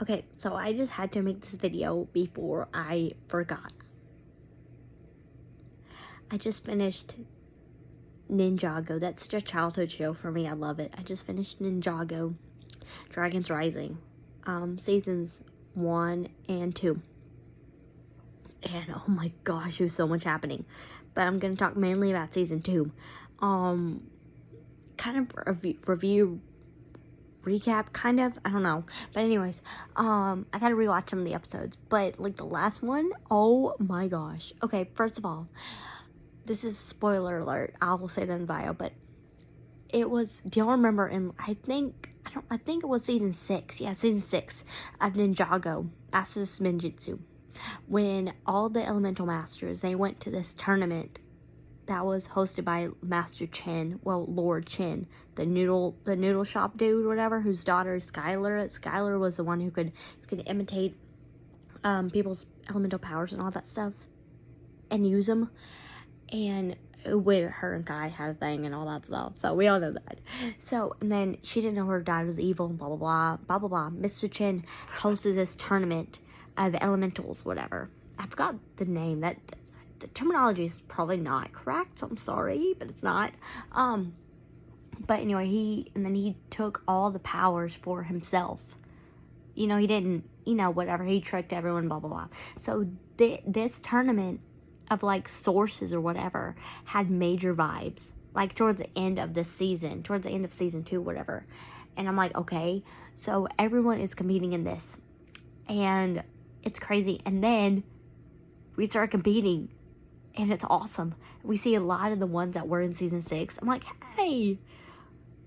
Okay, so I just had to make this video before I forgot. I just finished Ninjago. That's such a childhood show for me. I love it. I just finished Ninjago Dragons Rising. Seasons 1 and 2. And oh my gosh, there's so much happening. But I'm going to talk mainly about season 2. Kind of review, recap, kind of, I don't know. But anyways, I've had to rewatch some of the episodes. But like the last one, oh my gosh. Okay, first of all, this is spoiler alert. I will say that in bio, but it was, do y'all remember in, I think it was season 6. Yeah, season 6 of Ninjago, Masters of Ninjutsu. When all the elemental masters, they went to this tournament that was hosted by Master Chin, well, Lord Chin, the noodle shop dude, whatever, whose daughter is Skylar. Skylar was the one who could imitate people's elemental powers and all that stuff and use them. And where her and Kai had a thing and all that stuff. So we all know that. So, and then she didn't know her dad was evil, blah, blah, blah, blah, blah, blah. Mr. Chin hosted this tournament of elementals, whatever. I forgot the name. That the terminology is probably not correct. So I'm sorry, but it's not. But anyway, he took all the powers for himself. You know, he didn't, whatever. He tricked everyone, blah, blah, blah. So this tournament of like sources or whatever had major vibes. Like towards the end of this season, towards the end of season 2, whatever. And I'm like, okay, so everyone is competing in this. And it's crazy. And then we start competing. And it's awesome. We see a lot of the ones that were in season 6. I'm like, hey.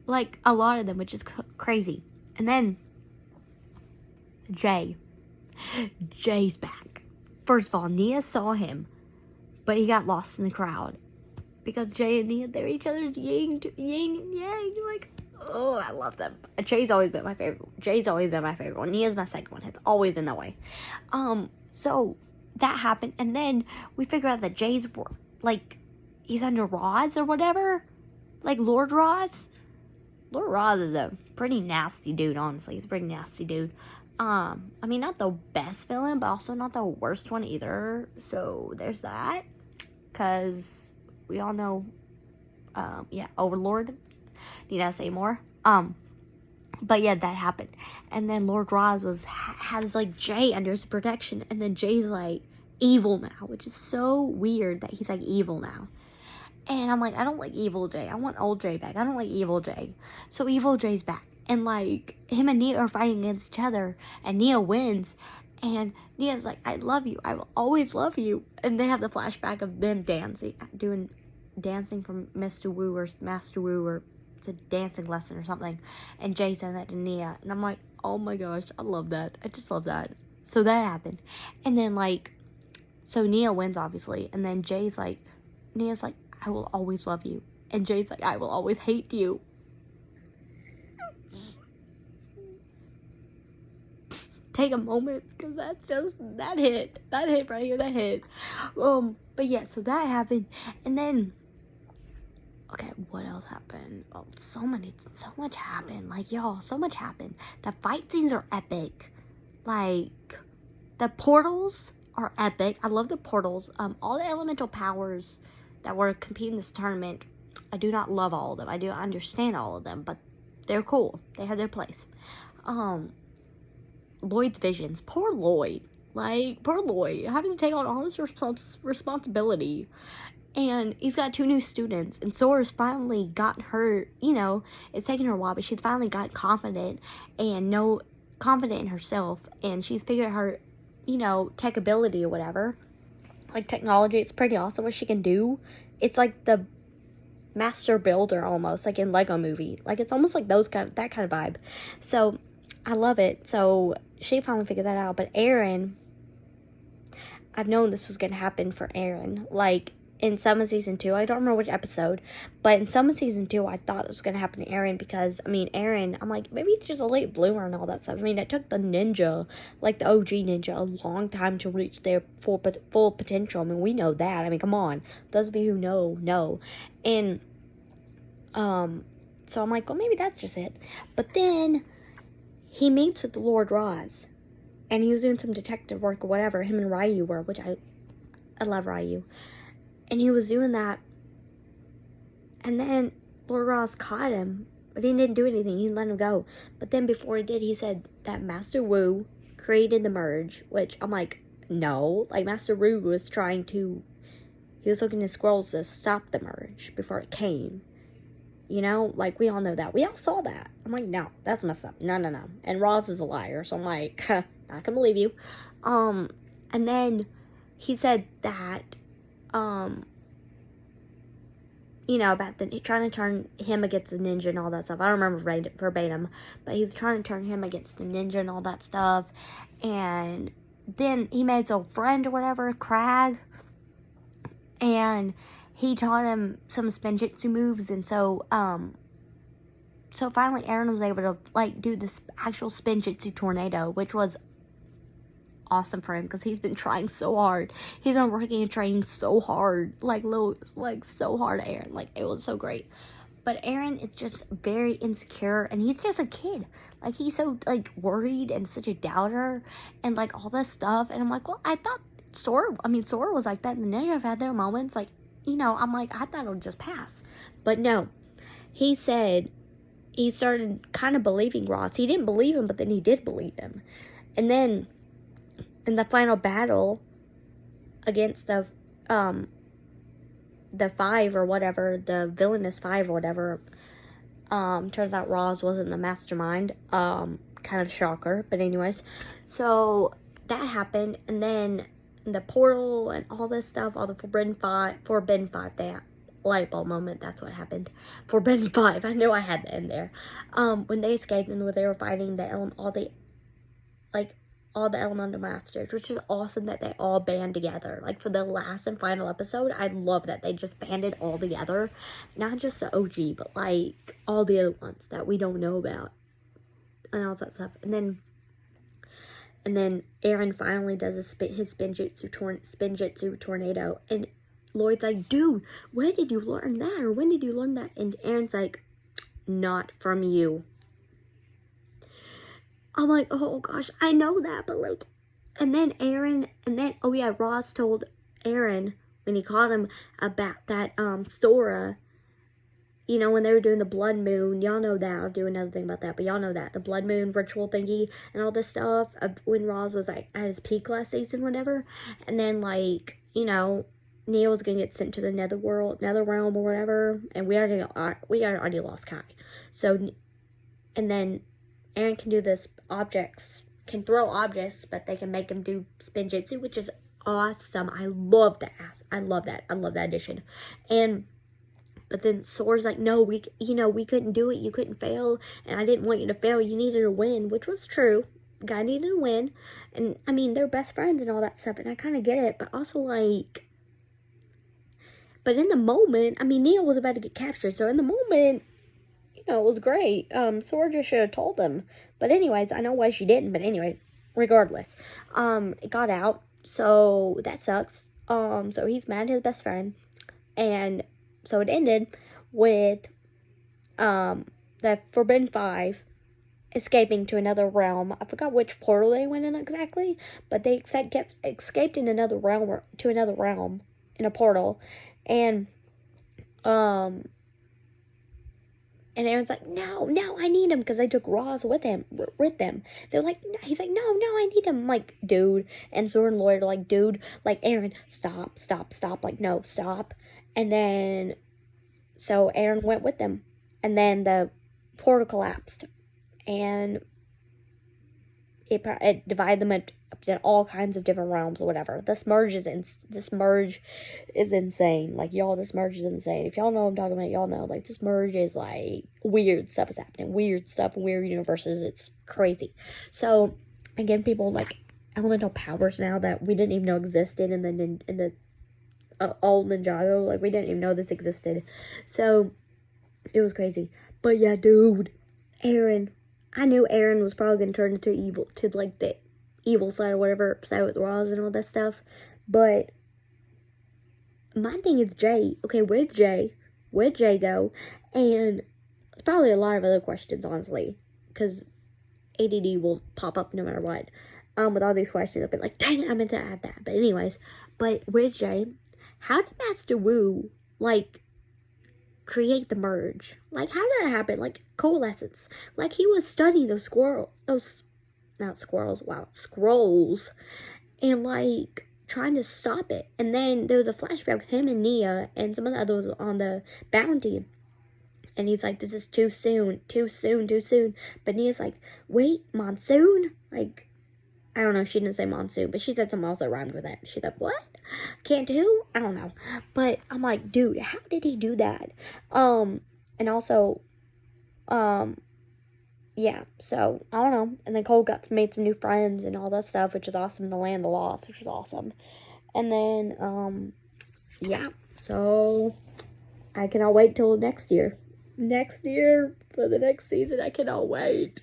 Like, a lot of them, which is crazy. And then, Jay's back. First of all, Nia saw him. But he got lost in the crowd. Because Jay and Nia, they're each other's yin and yang. Like, oh, I love them. Jay's always been my favorite one. Nia's my second one. It's always been that way. So that happened, and then we figure out that Jay's like, he's under Roz or whatever, like Lord Roz. Lord Roz is a pretty nasty dude. Honestly, he's a pretty nasty dude. I mean, not the best villain, but also not the worst one either. So there's that, cause we all know, yeah, Overlord. Need I say more? But yeah, that happened. And then Lord Roz has like Jay under his protection, and then Jay's like evil now, which is so weird that he's like evil now. And I'm like, I don't like evil Jay. I want old Jay back. I don't like evil Jay. So evil Jay's back, and like him and Nia are fighting against each other, and Nia wins. And Nia's like, I love you. I will always love you. And they have the flashback of them dancing from Mr. Wu or Master Wu, or it's a dancing lesson or something. And Jay said that to Nia. And I'm like, oh my gosh, I love that. I just love that. So that happened. And then like, so Nia wins obviously. And then Nia's like, I will always love you. And Jay's like, I will always hate you. Take a moment, because that's just, that hit right here, that hit. But yeah, so that happened. And then, okay, what else happened? Oh, so much happened. Like, y'all, so much happened. The fight scenes are epic. Like, the portals are epic. I love the portals. All the elemental powers that were competing in this tournament, I do not love all of them. I do understand all of them, but they're cool. They have their place. Lloyd's visions. Poor Lloyd. Like, poor Lloyd. Having to take on all this responsibility. And he's got 2 new students. And Sora's finally got her, it's taken her a while, but she's finally got confident in herself. And she's figured her, tech ability or whatever. Like, technology, it's pretty awesome what she can do. It's like the master builder almost, like in Lego Movie. Like, it's almost like that kind of vibe. So, I love it. So, she finally figured that out. But Aaron, I've known this was going to happen for Aaron. Like, in Summer Season 2, I don't remember which episode, but in Summer Season 2, I thought this was going to happen to Aaron because, I mean, Aaron, I'm like, maybe it's just a late bloomer and all that stuff. I mean, it took the ninja, like the OG ninja, a long time to reach their full potential. I mean, we know that. I mean, come on. Those of you who know. And, so I'm like, well, maybe that's just it. But then he meets with the Lord Roz. and he was doing some detective work or whatever, him and Ryu were, which I love Ryu. And he was doing that, and then Lord Ross caught him, but he didn't do anything. He let him go. But then before he did, he said that Master Wu created the merge, which I'm like, no. Like, Master Wu was he was looking at scrolls to stop the merge before it came. You know, like, we all know that. We all saw that. I'm like, no, that's messed up. No. And Ross is a liar, so I'm like, not gonna believe you. And then he said that, you know, about trying to turn him against the ninja and all that stuff. I don't remember verbatim, but he's trying to turn him against the ninja and all that stuff. And then he made his old friend or whatever, Crag, and he taught him some spinjitzu moves. And so finally Aaron was able to, like, do this actual spinjitzu tornado, which was awesome for him, because he's been trying so hard. He's been working and training so hard, so hard, Aaron. Like, it was so great. But Aaron is just very insecure, and he's just a kid. Like, he's so, like, worried and such a doubter, and, like, all this stuff. And I'm like, well, I thought Sora was like that, and the ninja have had their moments. Like, you know, I'm like, I thought it would just pass. But no. He said he started kind of believing Ross. He didn't believe him, but then he did believe him. And then in the final battle against the five or whatever, the villainous five or whatever, turns out Roz wasn't the mastermind. Kind of shocker, but anyways. So that happened, and then the portal and all this stuff, all the Forbidden Five, that light bulb moment, that's what happened. Forbidden Five, I knew I had that in there. When they escaped and when they were fighting all the elemental masters, which is awesome that they all band together. Like, for the last and final episode, I love that they just banded all together. Not just the OG, but, like, all the other ones that we don't know about. And all that stuff. And then Aaron finally does his spinjitzu tornado. And Lloyd's like, dude, when did you learn that? Or when did you learn that? And Aaron's like, not from you. I'm like, oh gosh, I know that, but like, Ross told Aaron when he caught him about that, Sora, you know, when they were doing the blood moon. Y'all know that. I'll do another thing about that, but y'all know that. The blood moon ritual thingy and all this stuff, when Ross was, like, at his peak last season, whatever. And then, like, you know, Neil was gonna get sent to the nether realm or whatever, and we already lost Kai. So, and then Aaron can do this can throw objects, but they can make him do spinjitzu, which is awesome. I love that. I love that addition. But then Sora's like, no, we couldn't do it. You couldn't fail, and I didn't want you to fail. You needed to win, which was true. Guy needed to win, and I mean, they're best friends and all that stuff, and I kind of get it, but also, like, but in the moment, I mean, Neil was about to get captured, so in the moment, you know, it was great. Sora just should have told them. But anyways, I know why she didn't. But anyway, regardless, it got out. So that sucks. So he's mad at his best friend. And so it ended with, the Forbidden Five escaping to another realm. I forgot which portal they went in exactly. But they escaped in another realm, in a portal. And Aaron's like, no, I need him, because they took Roz with them. They're like, no. He's like, no, I need him. I'm like, dude. And Zora and Lloyd are like, dude, like, Aaron, stop. Like, no, stop. And then, so Aaron went with them. And then the portal collapsed. And it divided them into all kinds of different realms or whatever. This merge is insane. Like, y'all, this merge is insane. If y'all know what I'm talking about, y'all know. Like, this merge is, like, weird stuff is happening. Weird stuff, weird universes. It's crazy. So, again, people, like, elemental powers now that we didn't even know existed in the old Ninjago. Like, we didn't even know this existed. So, it was crazy. But, yeah, dude, Aaron, I knew Aaron was probably going to turn into evil, to, like, the evil side or whatever, side with Roz and all that stuff. But my thing is Jay. Okay, where's Jay? Where'd Jay go? And it's probably a lot of other questions, honestly, because ADD will pop up no matter what. with all these questions. I've been like, dang it, I meant to add that. But anyways, but where's Jay? How did Master Wu, like, create the merge? Like, how did that happen? Like, coalescence. Like, he was studying those not squirrels, wow, scrolls, and, like, trying to stop it. And then there was a flashback with him and Nia and some of the others on the bounty. And he's like, this is too soon. But Nia's like, wait, monsoon? Like, I don't know, she didn't say monsoon, but she said something else that rhymed with it. She's like, what? Can't do? I don't know. But I'm like, dude, how did he do that? And also, yeah, so, I don't know. And then Cole made some new friends and all that stuff, which is awesome. The Land of the Lost, which is awesome. And then, yeah, so I cannot wait till next year. Next year for the next season. I cannot wait.